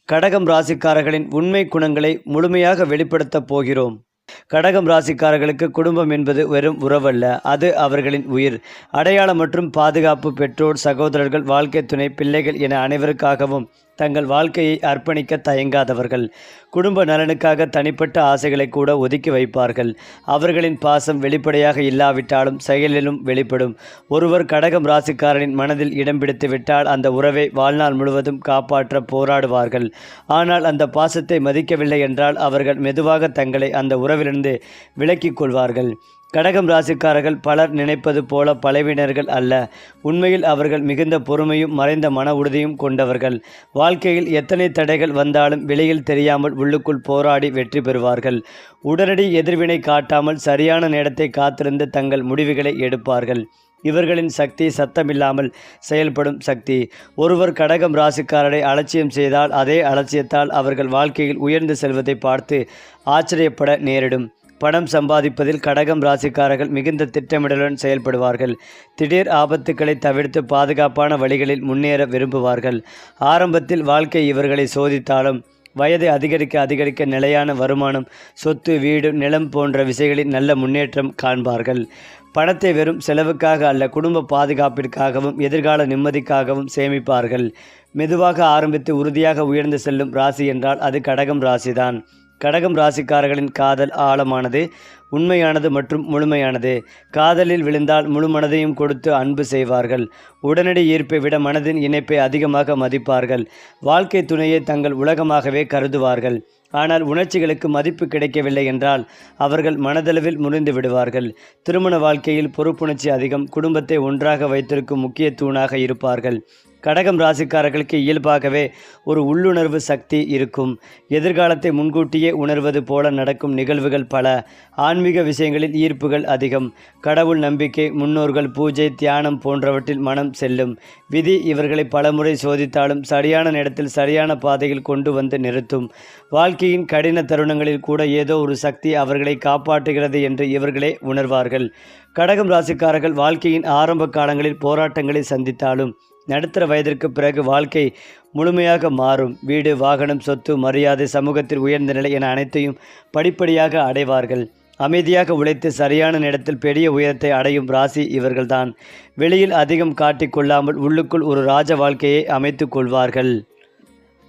கடகம் ராசிக்காரர்களின் உண்மை குணங்களை முழுமையாக வெளிப்படுத்தப் போகிறோம். கடகம் ராசிக்காரர்களுக்கு குடும்பம் என்பது வெறும் உறவல்ல, அது அவர்களின் உயிர். அடையாளம் மற்றும் பாதுகாப்பு. பெற்றோர், சகோதரர்கள், வாழ்க்கை துணை, பிள்ளைகள் என அனைவருக்காகவும் தங்கள் வாழ்க்கையை அர்ப்பணிக்க தயங்காதவர்கள். குடும்ப நலனுக்காக தனிப்பட்ட ஆசைகளை கூட ஒதுக்கி வைப்பார்கள். அவர்களின் பாசம் வெளிப்படையாக இல்லாவிட்டாலும் செயலிலும் வெளிப்படும். ஒருவர் கடகம் ராசிக்காரனின் மனதில் இடம் பிடித்து விட்டால் அந்த உறவை வாழ்நாள் முழுவதும் காப்பாற்ற போராடுவார்கள். ஆனால் அந்த பாசத்தை மதிக்கவில்லை என்றால் அவர்கள் மெதுவாக தங்களை அந்த உறவிலிருந்து விலக்கிக் கொள்வார்கள். கடகம் ராசிக்காரர்கள் பலர் நினைப்பது போல பலவீனர்கள் அல்ல. உண்மையில் அவர்கள் மிகுந்த பொறுமையும் மறைந்த மன உறுதியும் கொண்டவர்கள். வாழ்க்கையில் எத்தனை தடைகள் வந்தாலும் வெளியில் தெரியாமல் உள்ளுக்குள் போராடி வெற்றி பெறுவார்கள். உடனடி எதிர்வினை காட்டாமல் சரியான நேரத்தை காத்திருந்து தங்கள் முடிவுகளை எடுப்பார்கள். இவர்களின் சக்தி சத்தமில்லாமல் செயல்படும் சக்தி. ஒருவர் கடகம் ராசிக்காரரை அலட்சியம் செய்தால் அதே அலட்சியத்தால் அவர்கள் வாழ்க்கையில் உயர்ந்து செல்வதை பார்த்து ஆச்சரியப்பட நேரிடும். பணம் சம்பாதிப்பதில் கடகம் ராசிக்காரர்கள் மிகுந்த திட்டமிடலுடன் செயல்படுவார்கள். திடீர் ஆபத்துக்களை தவிர்த்து பாதுகாப்பான வழிகளில் முன்னேற விரும்புவார்கள். ஆரம்பத்தில் வாழ்க்கை இவர்களை சோதித்தாலும் வயது அதிகரிக்க நிலையான வருமானம், சொத்து, வீடு, நிலம் போன்ற விஷயங்களில் நல்ல முன்னேற்றம் காண்பார்கள். பணத்தை வெறும் செலவுக்காக அல்ல, குடும்ப பாதுகாப்பிற்காகவும் எதிர்கால நிம்மதிக்காகவும் சேமிப்பார்கள். மெதுவாக ஆரம்பித்து உறுதியாக உயர்ந்து செல்லும் ராசி என்றால் அது கடகம் ராசிதான். கடகம் ராசிக்காரர்களின் காதல் ஆழமானது, உண்மையானது மற்றும் முழுமையானது. காதலில் விழுந்தால் முழு மனதையும் கொடுத்து அன்பு செய்வார்கள். உடனடி ஈர்ப்பை விட மனதின் இணைப்பை அதிகமாக மதிப்பார்கள். வாழ்க்கை துணையை தங்கள் உலகமாகவே கருதுவார்கள். ஆனால் உணர்ச்சிகளுக்கு மதிப்பு கிடைக்கவில்லை என்றால் அவர்கள் மனதளவில் முறிந்து விடுவார்கள். திருமண வாழ்க்கையில் பொறுப்புணர்ச்சி அதிகம். குடும்பத்தை ஒன்றாக வைத்திருக்கும் முக்கிய தூணாக இருப்பார்கள். கடகம் ராசிக்காரர்களுக்கு இயல்பாகவே ஒரு உள்ளுணர்வு சக்தி இருக்கும். எதிர்காலத்தை முன்கூட்டியே உணர்வது போல நடக்கும் நிகழ்வுகள் பல. ஆன்மீக விஷயங்களில் ஈர்ப்புகள் அதிகம். கடவுள் நம்பிக்கை, முன்னோர்கள், பூஜை, தியானம் போன்றவற்றில் மனம் செல்லும். விதி இவர்களை பலமுறை சோதித்தாலும் சரியான நேரத்தில் சரியான பாதையில் கொண்டு வந்து நிறுத்தும். வாழ்க்கையின் கடின தருணங்களில் கூட ஏதோ ஒரு சக்தி அவர்களை காப்பாற்றுகிறது என்று இவர்களே உணர்வார்கள். கடகம் ராசிக்காரர்கள் வாழ்க்கையின் ஆரம்ப காலங்களில் போராட்டங்களை சந்தித்தாலும் நடுத்தர வயதிற்கு பிறகு வாழ்க்கை முழுமையாக மாறும். வீடு, வாகனம், சொத்து, மரியாதை, சமூகத்தில் உயர்ந்த நிலை என அனைத்தையும் படிப்படியாக அடைவார்கள். அமைதியாக உழைத்து சரியான நேரத்தில் பெரிய உயரத்தை அடையும் ராசி இவர்கள்தான். வெளியில் அதிகம் காட்டிக்கொள்ளாமல் உள்ளுக்குள் ஒரு ராஜ வாழ்க்கையை அமைத்து கொள்வார்கள்.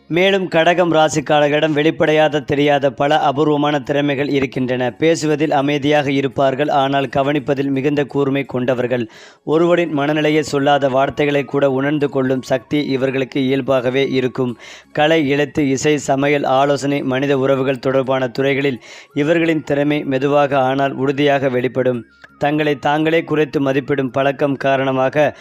மேலும் கடகம் ராசிக்காரர்களிடம் வெளிப்படையாத தெரியாத பல அபூர்வமான திறமைகள் இருக்கின்றன. பேசுவதில் அமைதியாக இருப்பார்கள், ஆனால் கவனிப்பதில் மிகுந்த கூர்மை கொண்டவர்கள். ஒருவரின் மனநிலையை சொல்லாத வார்த்தைகளை கூட உணர்ந்து கொள்ளும் சக்தி இவர்களுக்கு இயல்பாகவே இருக்கும். கலை, எழுத்து, இசை, சமையல், ஆலோசனை, மனித உறவுகள் தொடர்பான துறைகளில் இவர்களின் திறமை மெதுவாக ஆனால் உறுதியாக வெளிப்படும். தங்களை தாங்களே குறைத்து மதிப்பிடும் பழக்கம் காரணமாக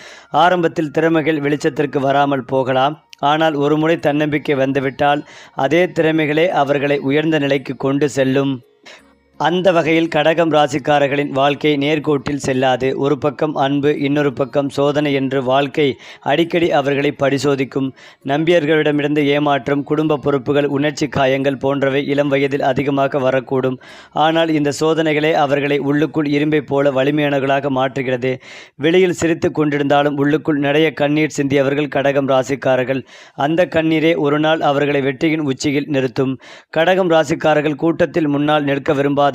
ஆரம்பத்தில் திறமைகள் வெளிச்சத்திற்கு வராமல் போகலாம். ஆனால் ஒருமுறை தன்னம்பிக்கை வந்துவிட்டால் அதே திறமைகளே அவர்களை உயர்ந்த நிலைக்கு கொண்டு செல்லும். அந்த வகையில் கடகம் ராசிக்காரர்களின் வாழ்க்கை நேர்கோட்டில் செல்லாது. ஒரு பக்கம் அன்பு, இன்னொரு பக்கம் சோதனை என்று வாழ்க்கை அடிக்கடி அவர்களை பரிசோதிக்கும். நம்பியர்களிடமிருந்து ஏமாற்றம், குடும்ப பொறுப்புகள், உணர்ச்சி காயங்கள் போன்றவை இளம் வயதில் அதிகமாக வரக்கூடும். ஆனால் இந்த சோதனைகளே அவர்களை உள்ளுக்குள் இரும்பை போல வலிமையானவர்களாக மாற்றுகிறது. வெளியில் சிரித்து கொண்டிருந்தாலும் உள்ளுக்குள் நிறைய கண்ணீர் சிந்தியவர்கள் கடகம் ராசிக்காரர்கள். அந்த கண்ணீரே ஒரு நாள் அவர்களை வெற்றியின் உச்சியில் நிறுத்தும். கடகம் ராசிக்காரர்கள் கூட்டத்தில் முன்னால் நிற்க விரும்பாதவர்கள்.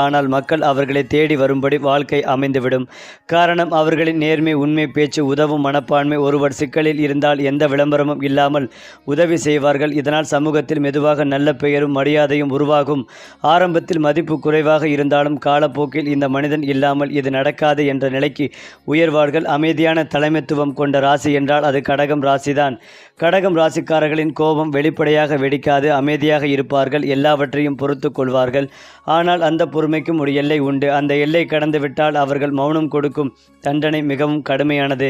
ஆனால் மக்கள் அவர்களை தேடி வரும்படி வாழ்க்கை அமைந்துவிடும். காரணம் அவர்களின் நேர்மை, உண்மை பேச்சு, உதவும் மனப்பான்மை. ஒருவர் சிக்கலில் இருந்தால் எந்த விளம்பரமும் இல்லாமல் உதவி செய்வார்கள். இதனால் சமூகத்தில் மெதுவாக நல்ல பெயரும் மரியாதையும் உருவாகும். ஆரம்பத்தில் மதிப்பு குறைவாக இருந்தாலும் காலப்போக்கில் இந்த மனிதன் இல்லாமல் இது நடக்காது என்ற நிலைக்கு உயர்வார்கள். அமைதியான தலைமைத்துவம் கொண்ட ராசி என்றால் அது கடகம் ராசிதான். கடகம் ராசிக்காரர்களின் கோபம் வெளிப்படையாக வெடிக்காது. அமைதியாக இருப்பார்கள். எல்லாவற்றையும் பொறுத்து கொள்வார்கள். ஆனால் அந்த பொறுமைக்கும் ஒரு எல்லை உண்டு. அந்த எல்லை கடந்து விட்டால் அவர்கள் மௌனம் கொடுக்கும் தண்டனை மிகவும் கடுமையானது.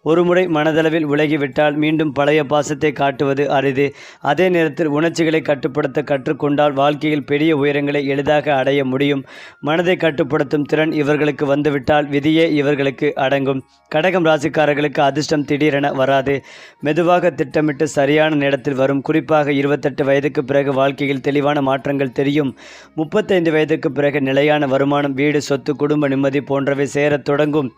ஒருமுறை மனதளவில் உலகிவிட்டால் மீண்டும் பழைய பாசத்தை காட்டுவது அரிது. அதே நேரத்தில் உணர்ச்சிகளை கட்டுப்படுத்த கற்றுக்கொண்டால் வாழ்க்கையில் பெரிய உயரங்களை எளிதாக அடைய முடியும். மனதை கட்டுப்படுத்தும் திறன் இவர்களுக்கு வந்துவிட்டால் விதியே இவர்களுக்கு அடங்கும். கடகம் ராசிக்காரர்களுக்கு அதிர்ஷ்டம் திடீரென வராது. மெதுவாக திட்டமிட்டு சரியான நேரத்தில் வரும். குறிப்பாக 28 வயதுக்கு பிறகு வாழ்க்கையில் தெளிவான மாற்றங்கள் தெரியும். 35 வயதுக்கு பிறகு நிலையான வருமானம், வீடு, சொத்து, குடும்ப நிம்மதி போன்றவை சேரத் தொடங்கும்.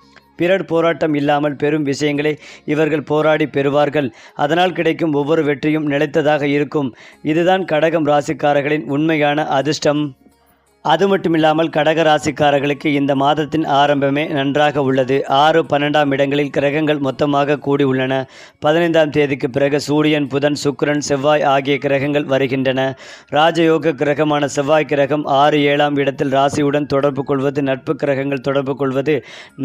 பிறர் போராட்டம் இல்லாமல் பெரும் விஷயங்களை இவர்கள் போராடி பெறுவார்கள். அதனால் கிடைக்கும் ஒவ்வொரு வெற்றியும் நிலைத்ததாக இருக்கும். இதுதான் கடகம் ராசிக்காரர்களின் உண்மையான அதிர்ஷ்டம். அது மட்டுமில்லாமல் கடக ராசிக்காரர்களுக்கு இந்த மாதத்தின் ஆரம்பமே நன்றாக உள்ளது. 6, 12ஆம் இடங்களில் கிரகங்கள் மொத்தமாக கூடி உள்ளன. 15ஆம் தேதிக்கு பிறகு சூரியன், புதன், சுக்கிரன், செவ்வாய் ஆகிய கிரகங்கள் வருகின்றன. ராஜயோக கிரகமான செவ்வாய் கிரகம் 6, 7ஆம் இடத்தில் ராசியுடன் தொடர்பு கொள்வது, நட்பு கிரகங்கள் தொடர்பு கொள்வது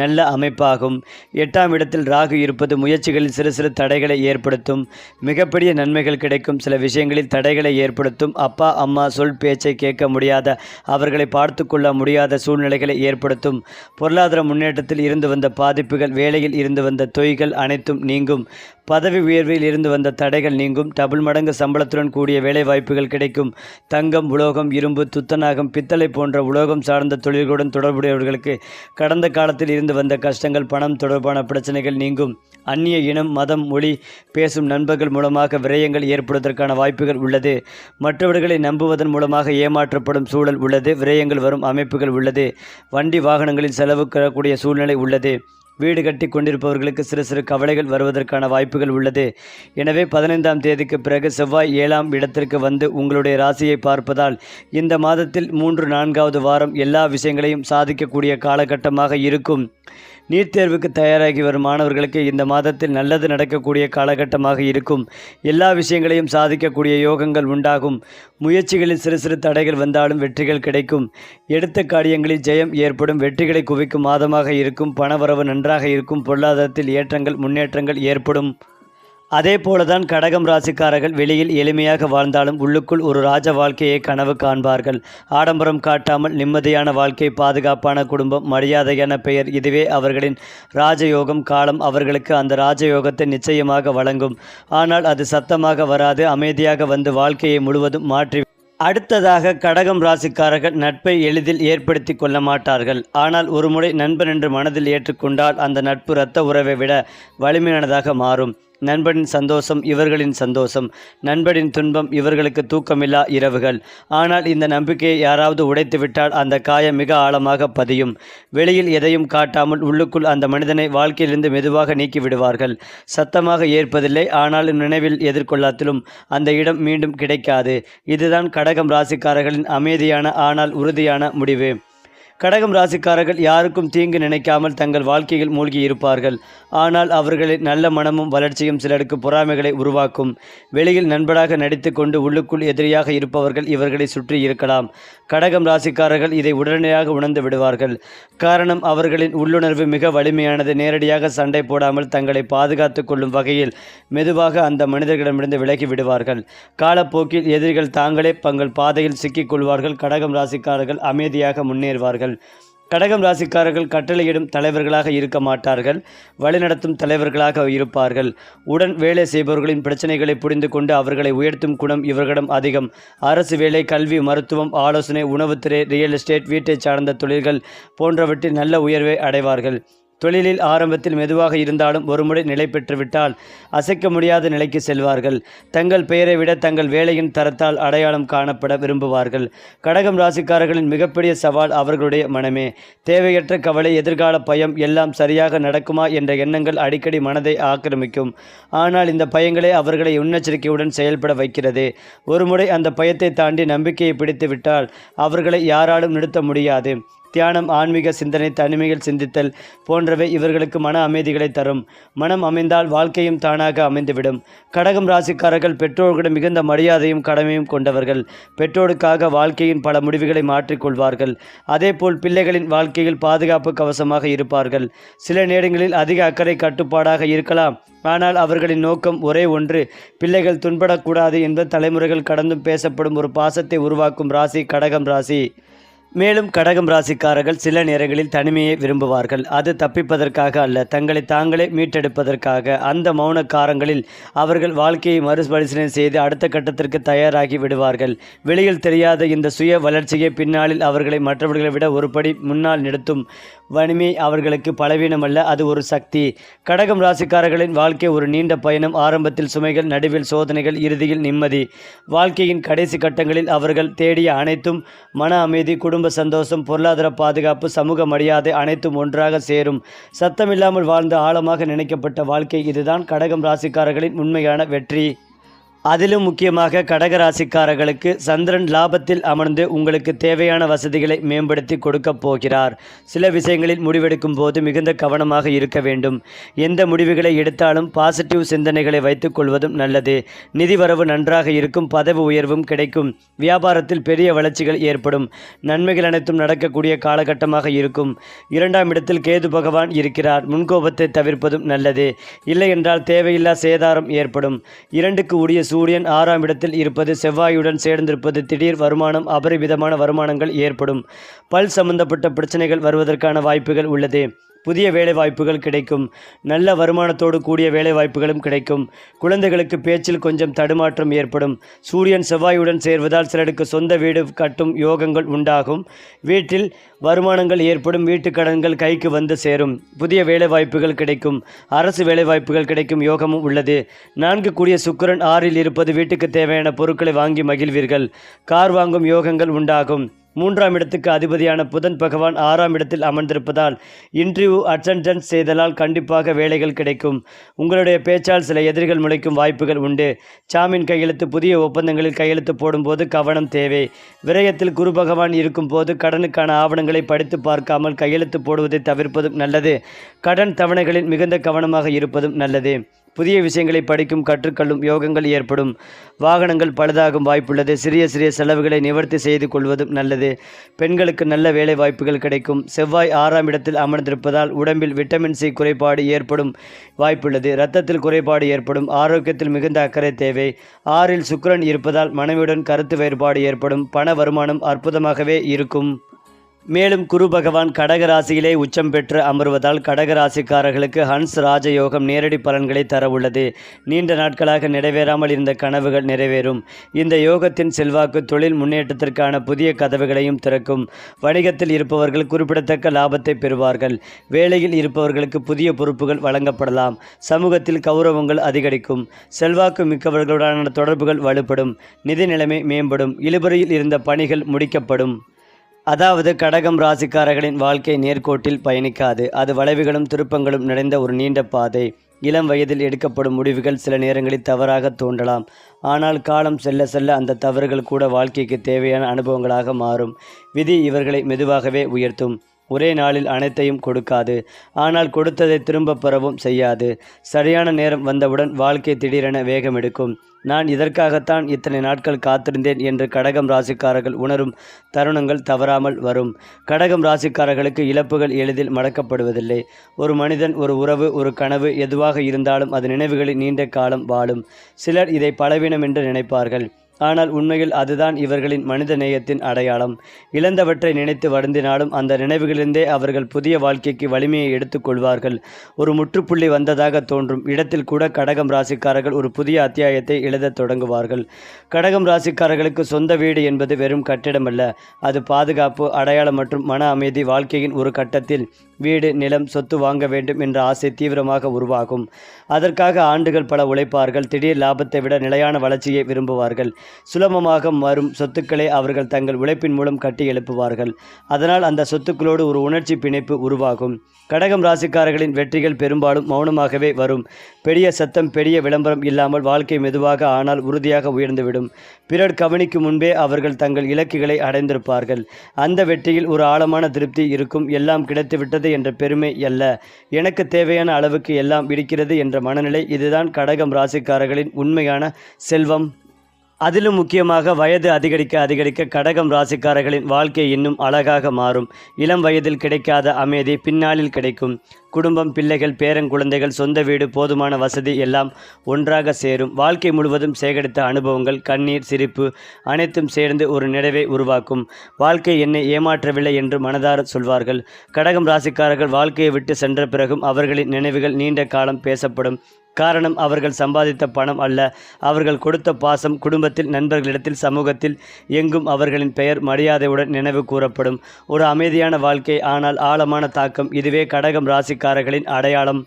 நல்ல அமைப்பாகும். 8ஆம் இடத்தில் ராகு இருப்பது முயற்சிகளில் சிறு சிறு தடைகளை ஏற்படுத்தும். மிகப்பெரிய நன்மைகள் கிடைக்கும். சில விஷயங்களில் தடைகளை ஏற்படுத்தும். அப்பா அம்மா சொல் பேச்சை கேட்க முடியாத அவர்களை பார்த்து கொள்ள முடியாத சூழ்நிலைகளை ஏற்படுத்தும். பொருளாதார முன்னேற்றத்தில் இருந்து வந்த பாதிப்புகள், வேலையில் இருந்து வந்த தொய்கள் அனைத்தும் நீங்கும். பதவி உயர்வில் இருந்து வந்த தடைகள் நீங்கும். டபுள் மடங்கு சம்பளத்துடன் கூடிய வேலை வாய்ப்புகள் கிடைக்கும். தங்கம், உலோகம், இரும்பு, துத்தநாகம், பித்தளை போன்ற உலோகம் சார்ந்த தொழில்களுடன் தொடர்புடையவர்களுக்கு கடந்த காலத்தில் இருந்து வந்த கஷ்டங்கள், பணம் தொடர்பான பிரச்சனைகள் நீங்கும். அந்நிய இனம், மதம், மொழி பேசும் நண்பர்கள் மூலமாக விரயங்கள் ஏற்படுவதற்கான வாய்ப்புகள் உள்ளது. மற்றவர்களை நம்புவதன் மூலமாக ஏமாற்றப்படும் சூழல் உள்ளது. விரயங்கள் வரும் அமைப்புகள் உள்ளது. வண்டி வாகனங்களில் செலவு கூடிய சூழ்நிலை உள்ளது. வீடு கட்டி கொண்டிருப்பவர்களுக்கு சிறு சிறு கவலைகள் வருவதற்கான வாய்ப்புகள் உள்ளது. எனவே 15ஆம் தேதிக்கு பிறகு செவ்வாய் 7ஆம் இடத்திற்கு வந்து உங்களுடைய ராசியை பார்ப்பதால் இந்த மாதத்தில் 3, 4வது வாரம் எல்லா விஷயங்களையும் சாதிக்கக்கூடிய காலகட்டமாக இருக்கும். நீட் தேர்வுக்கு தயாராகி வரும் மாணவர்களுக்கு இந்த மாதத்தில் நல்லது நடக்கக்கூடிய காலகட்டமாக இருக்கும். எல்லா விஷயங்களையும் சாதிக்கக்கூடிய யோகங்கள் உண்டாகும். முயற்சிகளில் சிறு சிறு தடைகள் வந்தாலும் வெற்றிகள் கிடைக்கும். எடுத்த காரியங்களில் ஜெயம் ஏற்படும். வெற்றிகளை குவிக்கும் மாதமாக இருக்கும். பணவரவு நன்றாக இருக்கும். பொருளாதாரத்தில் ஏற்றங்கள், முன்னேற்றங்கள் ஏற்படும். அதே போலதான் கடகம் ராசிக்காரர்கள் வெளியில் எளிமையாக வாழ்ந்தாலும் உள்ளுக்குள் ஒரு ராஜ வாழ்க்கையை கனவு காண்பார்கள். ஆடம்பரம் காட்டாமல் நிம்மதியான வாழ்க்கை, பாதுகாப்பான குடும்பம், மரியாதையான பெயர், இதுவே அவர்களின் ராஜயோகம். காலம் அவர்களுக்கு அந்த ராஜயோகத்தை நிச்சயமாக வழங்கும். ஆனால் அது சத்தமாக வராது. அமைதியாக வந்து வாழ்க்கையை முழுவதும் மாற்றி. அடுத்ததாக கடகம் ராசிக்காரர்கள் நட்பை எளிதில் ஏற்படுத்தி கொள்ள மாட்டார்கள். ஆனால் ஒரு முறை நண்பன் என்று மனதில் ஏற்றுக்கொண்டால் அந்த நட்பு இரத்த உறவை விட வலிமையானதாக மாறும். நண்பனின் சந்தோஷம் இவர்களின் சந்தோஷம். நண்பனின் துன்பம் இவர்களுக்கு தூக்கமில்லா இரவுகள். ஆனால் இந்த நம்பிக்கையை யாராவது உடைத்துவிட்டால் அந்த காயம் மிக ஆழமாக பதியும். வெளியில் எதையும் காட்டாமல் உள்ளுக்குள் அந்த மனிதனை வாழ்க்கையிலிருந்து மெதுவாக நீக்கி விடுவார்கள். சத்தமாக ஏற்பதில்லை, ஆனால் நினைவில் எதிர்கொள்ளாத்திலும் அந்த இடம் மீண்டும் கிடைக்காது. இதுதான் கடகம் ராசிக்காரர்களின் அமைதியான ஆனால் உறுதியான முடிவு. கடகம் ராசிக்காரர்கள் யாருக்கும் தீங்கு நினைக்காமல் தங்கள் வாழ்க்கையில் மூழ்கி இருப்பார்கள். ஆனால் அவர்களின் நல்ல மனமும் வளர்ச்சியும் சிலருக்கு பொறாமைகளை உருவாக்கும். வெளியில் நண்பராக நடித்து கொண்டு உள்ளுக்குள் எதிரியாக இருப்பவர்கள் இவர்களை சுற்றி இருக்கலாம். கடகம் ராசிக்காரர்கள் இதை உடனடியாக உணர்ந்து விடுவார்கள். காரணம், அவர்களின் உள்ளுணர்வு மிக வலிமையானது. நேரடியாக சண்டை போடாமல் தங்களை பாதுகாத்து கொள்ளும் வகையில் மெதுவாக அந்த மனிதர்களிடமிருந்து விலகி விடுவார்கள். காலப்போக்கில் எதிரிகள் தாங்களே தங்கள் பாதையில் சிக்கிக் கொள்வார்கள். கடகம் ராசிக்காரர்கள் அமைதியாக முன்னேறுவார்கள். கடகம் ராசிக்காரர்கள் கட்டளையிடும் தலைவர்களாக இருக்க மாட்டார்கள். வழிநடத்தும் தலைவர்களாக இருப்பார்கள். உடன் வேலை செய்பவர்களின் பிரச்சனைகளை புரிந்து கொண்டு அவர்களை உயர்த்தும் குணம் இவர்களிடம் அதிகம். அரசு வேலை, கல்வி, மருத்துவம், ஆலோசனை, உணவுத்துறை, ரியல் எஸ்டேட், வீட்டை சார்ந்த தொழில்கள் போன்றவற்றில் நல்ல உயர்வை அடைவார்கள். தொழிலில் ஆரம்பத்தில் மெதுவாக இருந்தாலும் ஒருமுறை நிலை பெற்றுவிட்டால் அசைக்க முடியாத நிலைக்கு செல்வார்கள். தங்கள் பெயரை விட தங்கள் வேலையின் தரத்தால் அடையாளம் காணப்பட விரும்புவார்கள். கடகம் ராசிக்காரர்களின் மிகப்பெரிய சவால் அவர்களுடைய மனமே. தேவையற்ற கவலை, எதிர்கால பயம், எல்லாம் சரியாக நடக்குமா என்ற எண்ணங்கள் அடிக்கடி மனதை ஆக்கிரமிக்கும். ஆனால் இந்த பயங்களே அவர்களை முன்னெச்சரிக்கையுடன் செயல்பட வைக்கிறது. ஒருமுறை அந்த பயத்தை தாண்டி நம்பிக்கையை பிடித்து விட்டால் அவர்களை யாராலும் நிறுத்த முடியாது. தியானம், ஆன்மீக சிந்தனை, தனிமையில் சிந்தித்தல் போன்றவை இவர்களுக்கு மன அமைதிகளை தரும். மனம் அமைந்தால் வாழ்க்கையும் தானாக அமைந்துவிடும். கடகம் ராசிக்காரர்கள் பெற்றோர்களிடம் மிகுந்த மரியாதையும் கடமையும் கொண்டவர்கள். பெற்றோருக்காக வாழ்க்கையின் பல முடிவுகளை மாற்றிக்கொள்வார்கள். அதேபோல் பிள்ளைகளின் வாழ்க்கையில் பாதுகாப்பு கவசமாக இருப்பார்கள். சில நேரங்களில் அதிக அக்கறை கட்டுப்பாடாக இருக்கலாம். ஆனால் அவர்களின் நோக்கம் ஒரே ஒன்று, பிள்ளைகள் துன்படக்கூடாது என்பது தலைமுறைகள் கடந்தும் பேசப்படும் ஒரு பாசத்தை உருவாக்கும் ராசி கடகம் ராசி. மேலும் கடகம் ராசிக்காரர்கள் சில நேரங்களில் தனிமையை விரும்புவார்கள். அது தப்பிப்பதற்காக அல்ல, தங்களை தாங்களே மீட்டெடுப்பதற்காக. அந்த மௌன காரங்களில் அவர்கள் வாழ்க்கையை மறுபரிசீலனை செய்து அடுத்த கட்டத்திற்கு தயாராகி விடுவார்கள். வெளியில் தெரியாத இந்த சுய வளர்ச்சியை பின்னாளில் அவர்களை மற்றவர்களை விட ஒருபடி முன்னால் நிறுத்தும். வலிமை அவர்களுக்கு பலவீனமல்ல, அது ஒரு சக்தி. கடகம் ராசிக்காரர்களின் வாழ்க்கை ஒரு நீண்ட பயணம். ஆரம்பத்தில் சுமைகள், நடுவில் சோதனைகள், இறுதியில் நிம்மதி. வாழ்க்கையின் கடைசி கட்டங்களில் அவர்கள் தேடிய அனைத்தும் மன அமைதி, குடும்ப குடும்ப சந்தோஷம், பொருளாதார பாதுகாப்பு, சமூக மரியாதை அனைத்தும் ஒன்றாக சேரும். சத்தமில்லாமல் வாழ்ந்த ஆழமாக நினைக்கப்பட்ட வாழ்க்கை இதுதான் கடகம் ராசிக்காரர்களின் உண்மையான வெற்றி. அதிலும் முக்கியமாக கடகராசிக்காரர்களுக்கு சந்திரன் லாபத்தில் அமர்ந்து உங்களுக்கு தேவையான வசதிகளை மேம்படுத்தி கொடுக்கப் போகிறார். சில விஷயங்களில் முடிவெடுக்கும் போது மிகுந்த கவனமாக இருக்க வேண்டும். எந்த முடிவுகளை எடுத்தாலும் பாசிட்டிவ் சிந்தனைகளை வைத்துக் கொள்வதும் நல்லது. நிதி வரவு நன்றாக இருக்கும். பதவி உயர்வும் கிடைக்கும். வியாபாரத்தில் பெரிய வளர்ச்சிகள் ஏற்படும். நன்மைகள் அனைத்தும் நடக்கக்கூடிய காலகட்டமாக இருக்கும். 2ஆம் இடத்தில் கேது பகவான் இருக்கிறார். முன்கோபத்தை தவிர்ப்பதும் நல்லது. இல்லை என்றால் தேவையில்லா சேதாரம் ஏற்படும். 2க்கு உரிய சூரியன் 6ஆம் இடத்தில் இருப்பது, செவ்வாயுடன் சேர்ந்திருப்பது, திடீர் வருமானம், அபரிமிதமான வருமானங்கள் ஏற்படும். பல் சம்பந்தப்பட்ட பிரச்சனைகள் வருவதற்கான வாய்ப்புகள் உள்ளது. புதிய வேலை வாய்ப்புகள் கிடைக்கும். நல்ல வருமானத்தோடு கூடிய வேலை வாய்ப்புகளும் கிடைக்கும். குழந்தைகளுக்கு பேச்சில் கொஞ்சம் தடுமாற்றம் ஏற்படும். சூரியன் செவ்வாயுடன் சேர்வதால் சிலருக்கு சொந்த வீடு கட்டும் யோகங்கள் உண்டாகும். வீட்டில் வருமானங்கள் ஏற்படும். வீட்டு கடன்கள் கைக்கு வந்து சேரும். புதிய வேலை வாய்ப்புகள் கிடைக்கும். அரசு வேலை வாய்ப்புகள் கிடைக்கும் யோகமும் உள்ளது. 4 கூடிய சுக்கிரன் 6இல் இருப்பது வீட்டுக்கு தேவையான பொருட்களை வாங்கி மகிழ்வீர்கள். கார் வாங்கும் யோகங்கள் உண்டாகும். 3ஆம் இடத்துக்கு அதிபதியான புதன் பகவான் 6ஆம் இடத்தில் அமர்ந்திருப்பதால் இன்டர்வியூ அட்டெண்டன்ஸ் செய்தலால் கண்டிப்பாக வேலைகள் கிடைக்கும். உங்களுடைய பேச்சால் சில எதிரிகள் முளைக்கும் வாய்ப்புகள் உண்டு. ஜாமீன் கையெழுத்து, புதிய ஒப்பந்தங்களில் கையெழுத்து போடும்போது கவனம் தேவை. விரயத்தில் குரு பகவான் இருக்கும் போது கடனுக்கான ஆவணங்களை படித்து பார்க்காமல் கையெழுத்து போடுவதை தவிர்ப்பதும் நல்லது. கடன் தவணைகளில் மிகுந்த கவனமாக இருப்பதும் நல்லது. புதிய விஷயங்களை படிக்கும், கற்றுக்கொள்ளும் யோகங்கள் ஏற்படும். வாகனங்கள் பழுதாகும் வாய்ப்புள்ளது. சிறிய சிறிய செலவுகளை நிவர்த்தி செய்து கொள்வதும் நல்லது. பெண்களுக்கு நல்ல வேலை வாய்ப்புகள் கிடைக்கும். செவ்வாய் 6ஆம் இடத்தில் அமர்ந்திருப்பதால் உடம்பில் விட்டமின் சி குறைபாடு ஏற்படும் வாய்ப்புள்ளது. இரத்தத்தில் குறைபாடு ஏற்படும். ஆரோக்கியத்தில் மிகுந்த அக்கறை தேவை. 6இல் சுக்கிரன் இருப்பதால் மனைவியுடன் கருத்து வேறுபாடு ஏற்படும். பண வருமானம் அற்புதமாகவே இருக்கும். மேலும் குரு பகவான் கடகராசியிலே உச்சம் பெற்று அமர்வதால் கடகராசிக்காரர்களுக்கு ஹன்ஸ் ராஜயோகம் நேரடி பலன்களை தர உள்ளது. நீண்ட நாட்களாக நிறைவேறாமல் இருந்த கனவுகள் நிறைவேறும். இந்த யோகத்தின் செல்வாக்கு தொழில் முன்னேற்றத்திற்கான புதிய கதவுகளையும் திறக்கும். வணிகத்தில் இருப்பவர்கள் குறிப்பிடத்தக்க லாபத்தை பெறுவார்கள். வேலையில் இருப்பவர்களுக்கு புதிய பொறுப்புகள் வழங்கப்படலாம். சமூகத்தில் கௌரவங்கள் அதிகரிக்கும். செல்வாக்கு மிக்கவர்களுடனான தொடர்புகள் வலுப்படும். நிதி நிலைமை மேம்படும். இழுபறியில் இருந்த பணிகள் முடிக்கப்படும். அதாவது கடகம் ராசிக்காரர்களின் வாழ்க்கை நேர்கோட்டில் பயணிக்காது. அது வளைவுகளும் திருப்பங்களும் நிறைந்த ஒரு நீண்ட பாதை. இளம் வயதில் எடுக்கப்படும் முடிவுகள் சில நேரங்களில் தவறாக தோன்றலாம். ஆனால் காலம் செல்ல செல்ல அந்த தவறுகள் கூட வாழ்க்கைக்கு தேவையான அனுபவங்களாக மாறும். விதி இவர்களை மெதுவாகவே உயர்த்தும். ஒரே நாளில் அனைத்தையும் கொடுக்காது. ஆனால் கொடுத்ததை திரும்ப பெறவும் செய்யாது. சரியான நேரம் வந்தவுடன் வாழ்க்கை திடீரென வேகம் எடுக்கும். நான் இதற்காகத்தான் இத்தனை நாட்கள் காத்திருந்தேன் என்று கடகம் ராசிக்காரர்கள் உணரும் தருணங்கள் தவறாமல் வரும். கடகம் ராசிக்காரர்களுக்கு இழப்புகள் எளிதில் மடக்கப்படுவதில்லை. ஒரு மனிதன், ஒரு உறவு, ஒரு கனவு எதுவாக இருந்தாலும் அது நினைவுகளில் நீண்ட காலம் வாழும். சிலர் இதை பலவீனம் என்று நினைப்பார்கள். ஆனால் உண்மையில் அதுதான் இவர்களின் மனித நேயத்தின் அடையாளம். இழந்தவற்றை நினைத்து வருந்தினாலும் அந்த நினைவுகளிலிருந்தே அவர்கள் புதிய வாழ்க்கைக்கு வலிமையை எடுத்துக் கொள்வார்கள். ஒரு முற்றுப்புள்ளி வந்ததாக தோன்றும் இடத்தில் கூட கடகம் ராசிக்காரர்கள் ஒரு புதிய அத்தியாயத்தை எழுதத் தொடங்குவார்கள். கடகம் ராசிக்காரர்களுக்கு சொந்த வீடு என்பது வெறும் கட்டிடமல்ல. அது பாதுகாப்பு, அடையாளம் மற்றும் மன அமைதி. வாழ்க்கையின் ஒரு கட்டத்தில் வீடு, நிலம், சொத்து வாங்க வேண்டும் என்ற ஆசை தீவிரமாக உருவாகும். அதற்காக ஆண்டுகள் பல உழைப்பார்கள். திடீர் லாபத்தை விட நிலையான வளர்ச்சியை விரும்புவார்கள். சுலபமாக வரும் சொத்துக்களை அவர்கள் தங்கள் உழைப்பின் மூலம் கட்டி எழுப்புவார்கள். அதனால் அந்த சொத்துக்களோடு ஒரு உணர்ச்சி பிணைப்பு உருவாகும். கடகம் ராசிக்காரர்களின் வெற்றிகள் பெரும்பாலும் மௌனமாகவே வரும். பெரிய சத்தம், பெரிய விளம்பரம் இல்லாமல் வாழ்க்கை மெதுவாக ஆனால் உறுதியாக உயர்ந்துவிடும். பிறர் கவனிக்கும் முன்பே அவர்கள் தங்கள் இலக்குகளை அடைந்திருப்பார்கள். அந்த வெற்றியில் ஒரு ஆழமான திருப்தி இருக்கும். எல்லாம் கிடைத்துவிட்டது என்ற பெருமை அல்ல, எனக்கு தேவையான அளவுக்கு எல்லாம் இருக்கிறது என்ற மனநிலை. இதுதான் கடகம் ராசிக்காரர்களின் உண்மையான செல்வம். அதிலும் முக்கியமாக வயது அதிகரிக்க கடகம் ராசிக்காரர்களின் வாழ்க்கை இன்னும் அழகாக மாறும். இளம் வயதில் கிடைக்காத அமைதி பின்னாளில் கிடைக்கும். குடும்பம், பிள்ளைகள், பேரங்குழந்தைகள், சொந்த வீடு, போதுமான வசதி எல்லாம் ஒன்றாக சேரும். வாழ்க்கை முழுவதும் சேகரித்த அனுபவங்கள், கண்ணீர், சிரிப்பு அனைத்தும் சேர்ந்து ஒரு நிறைவை உருவாக்கும். வாழ்க்கை என்னை ஏமாற்றவில்லை என்று மனதார சொல்வார்கள். கடகம் ராசிக்காரர்கள் வாழ்க்கையை விட்டு சென்ற பிறகும் அவர்களின் நினைவுகள் நீண்ட காலம் பேசப்படும். காரணம் அவர்கள் சம்பாதித்த பணம் அல்ல, அவர்கள் கொடுத்த பாசம். குடும்பத்தில், நண்பர்களிடத்தில், சமூகத்தில் எங்கும் அவர்களின் பெயர் மரியாதையுடன் நினைவு கூறப்படும். ஒரு அமைதியான வாழ்க்கை, ஆனால் ஆழமான தாக்கம். இதுவே கடகம் ராசிக்காரர்களின் அடையாளம்.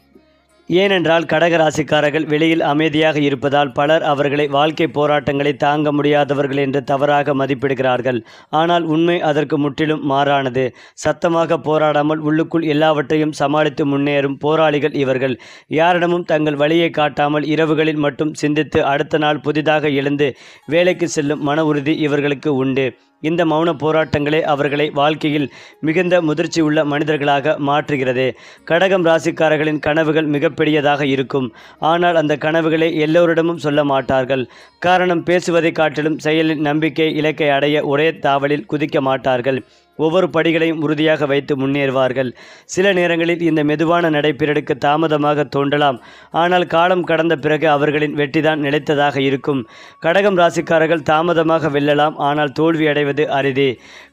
ஏனென்றால் கடக ராசிக்காரர்கள் வெளியில் அமைதியாக இருப்பதால் பலர் அவர்களை வாழ்க்கை போராட்டங்களை தாங்க முடியாதவர்கள் என்று தவறாக மதிப்பிடுகிறார்கள். ஆனால் உண்மை அதற்கு முற்றிலும் மாறானது. சத்தமாக போராடாமல் உள்ளுக்குள் எல்லாவற்றையும் சமாளித்து முன்னேறும் போராளிகள் இவர்கள். யாரிடமும் தங்கள் வழியை காட்டாமல் இரவுகளில் மட்டும் சிந்தித்து அடுத்த நாள் புதிதாக எழுந்து வேலைக்கு செல்லும் மன உறுதி இவர்களுக்கு உண்டு. இந்த மௌன போராட்டங்களே அவர்களை வாழ்க்கையில் மிகுந்த முதிர்ச்சி உள்ள மனிதர்களாக மாற்றுகிறது. கடகம் ராசிக்காரர்களின் கனவுகள் மிகப்பெரியதாக இருக்கும். ஆனால் அந்த கனவுகளை எல்லோரிடமும் சொல்ல மாட்டார்கள். காரணம், பேசுவதை காட்டிலும் செயலில் நம்பிக்கை இலக்கை அடைய ஒரே தாவலில் குதிக்க மாட்டார்கள். ஒவ்வொரு படிகளையும் உறுதியாக வைத்து முன்னேறுவார்கள். சில நேரங்களில் இந்த மெதுவான நடைபெறலுக்கு தாமதமாக தோன்றலாம். ஆனால் காலம் கடந்த பிறகு அவர்களின் வெற்றிதான் நிலைத்ததாக இருக்கும். கடகம் ராசிக்காரர்கள் தாமதமாக வெல்லலாம், ஆனால் தோல்வி அடைவது அரிதே.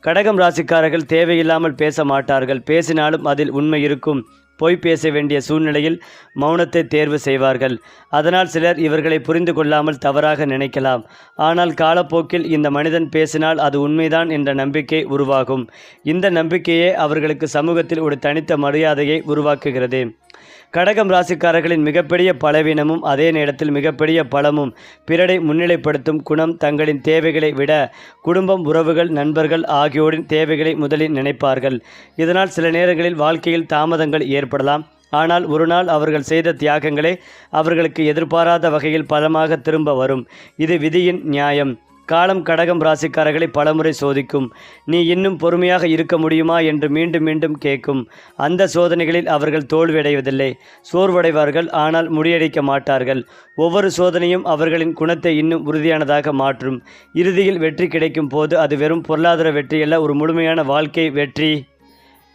கடகம் ராசிக்காரர்கள் தேவையில்லாமல் பேச மாட்டார்கள். பேசினாலும் அதில் உண்மை இருக்கும். பொய் பேச வேண்டிய சூழ்நிலையில் மௌனத்தை தேர்வு செய்வார்கள். அதனால் சிலர் இவர்களை புரிந்து கொள்ளாமல் தவறாக நினைக்கலாம். ஆனால் காலப்போக்கில் இந்த மனிதன் பேசினால் அது உண்மைதான் என்ற நம்பிக்கை உருவாகும். இந்த நம்பிக்கையே அவர்களுக்கு சமூகத்தில் ஒரு தனித்த மரியாதையை உருவாக்குகிறது. கடகம் ராசிக்காரர்களின் மிகப்பெரிய பலவீனமும் அதே நேரத்தில் மிகப்பெரிய பலமும் பிறரை முன்னிலைப்படுத்தும் குணம். தங்களின் தேவைகளை விட குடும்பம், உறவுகள், நண்பர்கள் ஆகியோரின் தேவைகளை முதலில் நினைப்பார்கள். இதனால் சில நேரங்களில் வாழ்க்கையில் தாமதங்கள் ஏற்படலாம். ஆனால் ஒரு நாள் அவர்கள் செய்த தியாகங்களே அவர்களுக்கு எதிர்பாராத வகையில் பலமாக திரும்ப வரும். இது விதியின் நியாயம். காலம் கடகம் ராசிக்காரர்களை பலமுறை சோதிக்கும். நீ இன்னும் பொறுமையாக இருக்க முடியுமா என்று மீண்டும் மீண்டும் கேட்கும். அந்த சோதனைகளில் அவர்கள் தோல்வியடைவதில்லை, சோர்வடைவார்கள். ஆனால் முடியடிக்க மாட்டார்கள். ஒவ்வொரு சோதனையும் அவர்களின் குணத்தை இன்னும் உறுதியானதாக மாற்றும். இறுதியில் வெற்றி கிடைக்கும் போது அது வெறும் பொருளாதார வெற்றியல்ல, ஒரு முழுமையான வாழ்க்கை வெற்றி.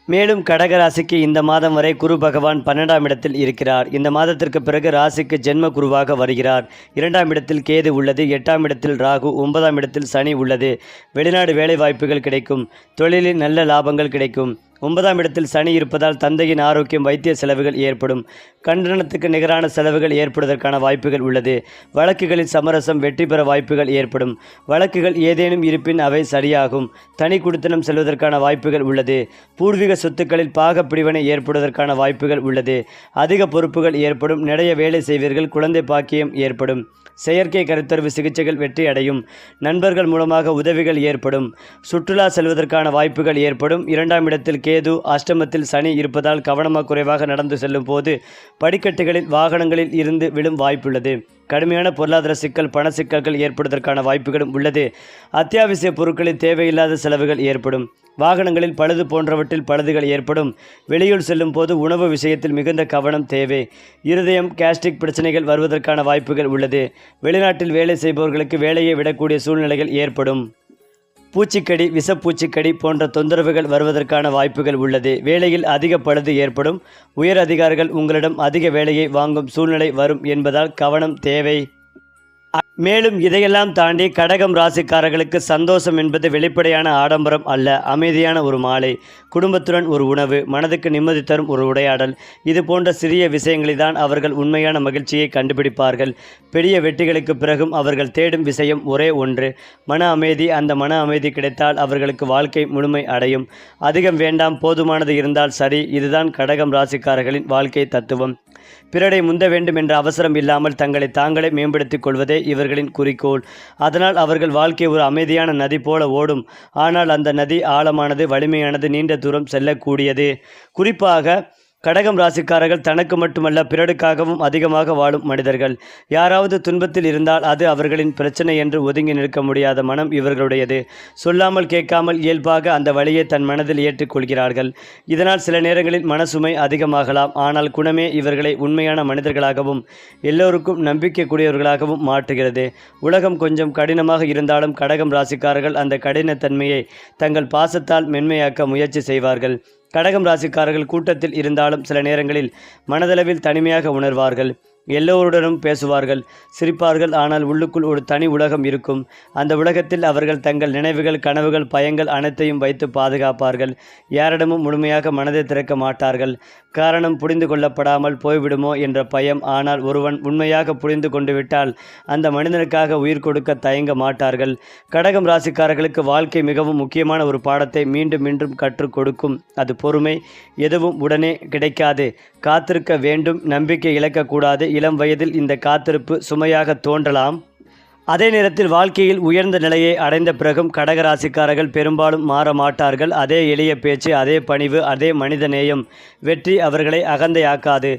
மேலும் கடகராசிக்கு இந்த மாதம் வரை குரு பகவான் 12ஆம் இடத்தில் இருக்கிறார். இந்த மாதத்திற்கு பிறகு ராசிக்கு ஜென்ம குருவாக வருகிறார். 2ஆம் இடத்தில் கேது உள்ளது. 8ஆம் இடத்தில் ராகு. 9ஆம் இடத்தில் சனி உள்ளது. வெளிநாடு வேலை வாய்ப்புகள் கிடைக்கும். தொழிலில் நல்ல லாபங்கள் கிடைக்கும். 9ஆம் இடத்தில் சனி இருப்பதால் தந்தையின் ஆரோக்கியம், வைத்திய செலவுகள் ஏற்படும். கண்டனத்துக்கு நிகரான செலவுகள் ஏற்படுவதற்கான வாய்ப்புகள் உள்ளது. வழக்குகளில் சமரசம், வெற்றி பெற வாய்ப்புகள் ஏற்படும். வழக்குகள் ஏதேனும் இருப்பின் அவை சரியாகும். தனி குடித்தனம் செல்வதற்கான வாய்ப்புகள் உள்ளது. பூர்வீக சொத்துக்களில் பாகப்பிடிவனை ஏற்படுவதற்கான வாய்ப்புகள் உள்ளது. அதிக பொறுப்புகள் ஏற்படும். நிறைய வேலை செய்வீர்கள். குழந்தை பாக்கியம் ஏற்படும். செயற்கை கருத்தரிவு சிகிச்சைகள் வெற்றி அடையும். நண்பர்கள் மூலமாக உதவிகள் ஏற்படும். சுற்றுலா செல்வதற்கான வாய்ப்புகள் ஏற்படும். 2ஆம் இடத்தில் கேது, அஷ்டமத்தில் சனி இருப்பதால் கவனமாக குறைவாக நடந்து செல்லும் போது படிக்கட்டுகளில், வாகனங்களில் இருந்து விழும் வாய்ப்புள்ளது. கடுமையான பொருளாதார சிக்கல், பண சிக்கல்கள் ஏற்படுவதற்கான வாய்ப்புகளும் உள்ளது. அத்தியாவசிய பொருட்களில் தேவையில்லாத செலவுகள் ஏற்படும். வாகனங்களில் பழுது போன்றவற்றில் பழுதுகள் ஏற்படும். வெளியூர் செல்லும் போது உணவு விஷயத்தில் மிகுந்த கவனம் தேவை. இருதயம், கேஸ்ட்ரிக் பிரச்சனைகள் வருவதற்கான வாய்ப்புகள் உள்ளது. வெளிநாட்டில் வேலை செய்பவர்களுக்கு வேலையை விடக்கூடிய சூழ்நிலைகள் ஏற்படும். பூச்சிக்கடி, விஷப்பூச்சிக்கடி போன்ற தொந்தரவுகள் வருவதற்கான வாய்ப்புகள் உள்ளது. வேலையில் அதிக பழுது ஏற்படும். உயர் அதிகாரிகள் உங்களிடம் அதிக வேலையை வாங்கும் சூழ்நிலை வரும் என்பதால் கவனம் தேவை. மேலும் இதையெல்லாம் தாண்டி கடகம் ராசிக்காரர்களுக்கு சந்தோஷம் என்பது வெளிப்படையான ஆடம்பரம் அல்ல, அமைதியான ஒரு மாலை, குடும்பத்துடன் ஒரு உணவு, மனதுக்கு நிம்மதி தரும் ஒரு உரையாடல். இது போன்ற சிறிய விஷயங்களில் தான் அவர்கள் உண்மையான மகிழ்ச்சியை கண்டுபிடிப்பார்கள். பெரிய வெற்றிகளுக்கு பிறகும் அவர்கள் தேடும் விஷயம் ஒரே ஒன்று, மன அமைதி. அந்த மன அமைதி கிடைத்தால் அவர்களுக்கு வாழ்க்கை முழுமை அடையும். அதிகம் வேண்டாம், போதுமானது இருந்தால் சரி. இதுதான் கடகம் ராசிக்காரர்களின் வாழ்க்கை தத்துவம். பிறரை முந்த வேண்டும் என்ற அவசரம் இல்லாமல் தங்களை தாங்களே மேம்படுத்திக் கொள்வதே இவர்களின் குறிக்கோள். அதனால் அவர்கள் வாழ்க்கை ஒரு அமைதியான நதி போல ஓடும். ஆனால் அந்த நதி ஆழமானது, வலிமையானது, நீண்ட தூரம் செல்லக்கூடியது. குறிப்பாக கடகம் ராசிக்காரர்கள் தனக்கு மட்டுமல்ல பிறருக்காகவும் அதிகமாக வாழும் மனிதர்கள். யாராவது துன்பத்தில் இருந்தால் அது அவர்களின் பிரச்சனை என்று ஒதுங்கி நிற்க முடியாத மனம் இவர்களுடையது. சொல்லாமல் கேட்காமல் இயல்பாக அந்த வழியை தன் மனதில் ஏற்றுக்கொள்கிறார்கள். இதனால் சில நேரங்களில் மனசுமை அதிகமாகலாம். ஆனால் குணமே இவர்களை உண்மையான மனிதர்களாகவும் எல்லோருக்கும் நம்பிக்கைக்குரியவர்களாகவும் மாற்றுகிறது. உலகம் கொஞ்சம் கடினமாக இருந்தாலும் கடகம் ராசிக்காரர்கள் அந்த கடினத்தன்மையை தங்கள் பாசத்தால் மென்மையாக்க முயற்சி செய்வார்கள். கடகம் ராசிக்காரர்கள் கூட்டத்தில் இருந்தாலும் சில நேரங்களில் மனதளவில் தனிமையாக உணர்வார்கள். எல்லோருடனும் பேசுவார்கள், சிரிப்பார்கள். ஆனால் உள்ளுக்குள் ஒரு தனி உலகம் இருக்கும். அந்த உலகத்தில் அவர்கள் தங்கள் நினைவுகள், கனவுகள், பயங்கள் அனைத்தையும் வைத்து பாதுகாப்பார்கள். யாரிடமும் முழுமையாக மனதை திறக்க மாட்டார்கள். காரணம், புரிந்து கொள்ளப்படாமல் போய்விடுமோ என்ற பயம். ஆனால் ஒருவன் உண்மையாக புரிந்து கொண்டு விட்டால் அந்த மனிதனுக்காக உயிர் கொடுக்க தயங்க மாட்டார்கள். கடகம் ராசிக்காரர்களுக்கு வாழ்க்கை மிகவும் முக்கியமான ஒரு பாடத்தை மீண்டும் மீண்டும் கற்றுக் கொடுக்கும். அது பொறுமை. எதுவும் உடனே கிடைக்காது. காத்திருக்க வேண்டும். நம்பிக்கை இழக்கக்கூடாது. இளம் வயதில் இந்த காத்திருப்பு சுமையாக தோன்றலாம். அதே நேரத்தில் வாழ்க்கையில் உயர்ந்த நிலையை அடைந்த பிறகும் கடகராசிக்காரர்கள் பெரும்பாலும் மாற மாட்டார்கள். அதே எளிய பேச்சு, அதே பணிவு, அதே மனிதநேயம். வெற்றி அவர்களை அகந்தையாக்காது,